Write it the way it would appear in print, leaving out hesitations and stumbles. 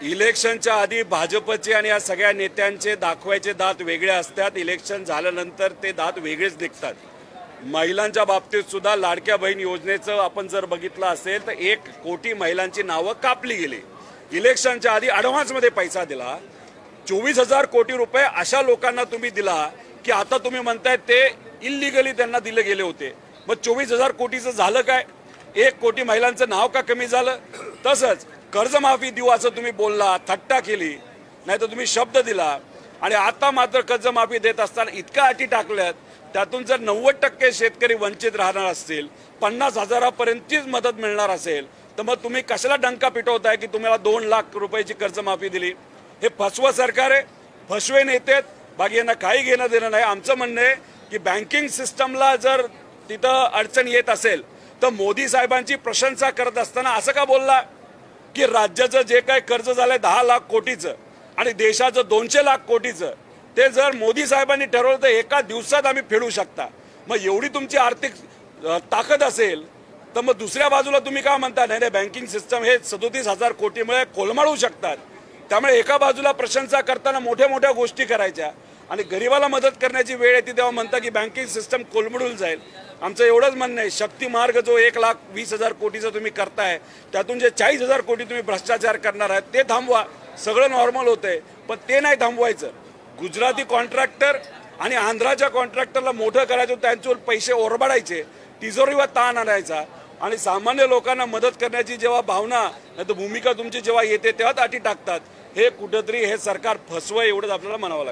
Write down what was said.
इलेक्शनच्या आधी भाजपचे आणि या सगळ्या नेत्यांचे दाखवायचे दात वेगळे असतात. इलेक्शन झाल्यानंतर ते दात वेगळेच दिसतात. महिलांच्या बाबतीत सुद्धा लाडक्या बहीण योजनेचं आपण जर बघितलं असेल तर 1 कोटी महिलांची नावं कापली गेली. इलेक्शनच्या आधी ॲडव्हान्समध्ये पैसा दिला. 24,000 कोटी रुपये अशा लोकांना तुम्ही दिला की आता तुम्ही म्हणताय ते इल्लिगली त्यांना दिले गेले होते. मग 24,000 कोटीचं झालं काय? 1 कोटी महिलांचं नाव का कमी झालं? तसंच कर्जमाफी देऊ असं तुम्ही बोलला, थट्टा केली, नाही तर तुम्ही शब्द दिला आणि आता मात्र कर्जमाफी देत असताना इतक्या अटी टाकल्यात. त्यातून जर 90% शेतकरी वंचित राहणार असतील, 50,000पर्यंतचीच मदत मिळणार असेल, तर मग तुम्ही कशाला डंका पिटवताय की तुम्हाला 2 लाख रुपयाची कर्जमाफी दिली? हे फसवं सरकार आहे, फसवे नेते. बाकी यांना काही घेणं देणं नाही. आमचं म्हणणं आहे की बँकिंग सिस्टमला जर तिथं अडचण येत असेल तर मोदी साहेबांची प्रशंसा करत असताना असं का बोलला की राज्याचं जे काही कर्ज झालंय 10 लाख कोटीचं आणि देशाचं 200 लाख कोटीचं, ते जर मोदी साहेबांनी ठरवलं तर एका दिवसात आम्ही फेडू शकता. मग एवढी तुमची आर्थिक ताकद असेल तर मग दुसऱ्या बाजूला तुम्ही काय म्हणता नाही बँकिंग सिस्टम हे 37,000 कोटीमुळे कोलमाडू शकतात. त्यामुळे एका बाजूला प्रशंसा करताना मोठ्या मोठ्या गोष्टी करायच्या आणि गरीबाला मदत करण्याची वेळ येते तेव्हा म्हणता की बँकिंग सिस्टम कोलमडून जाईल. आमचं एवढंच म्हणणं आहे, शक्ती मार्ग जो 1,20,000 कोटीचं तुम्ही करताय त्यातून जे 40,000 कोटी तुम्ही भ्रष्टाचार करणार आहात ते थांबवा. सगळं नॉर्मल होतंय, पण ते नाही थांबवायचं. गुजराती कॉन्ट्रॅक्टर आणि आंध्राच्या कॉन्ट्रॅक्टरला मोठं करायचं, त्यांच्यावर पैसे ओरबाडायचे, तिजोरीवर ताण आणायचा आणि सामान्य लोकांना मदत करण्याची जेव्हा भावना नाही तर भूमिका तुमची जेव्हा येते तेव्हाच अटी टाकतात. हे कुठंतरी हे सरकार फसवं एवढंच आपल्याला म्हणावं लागेल.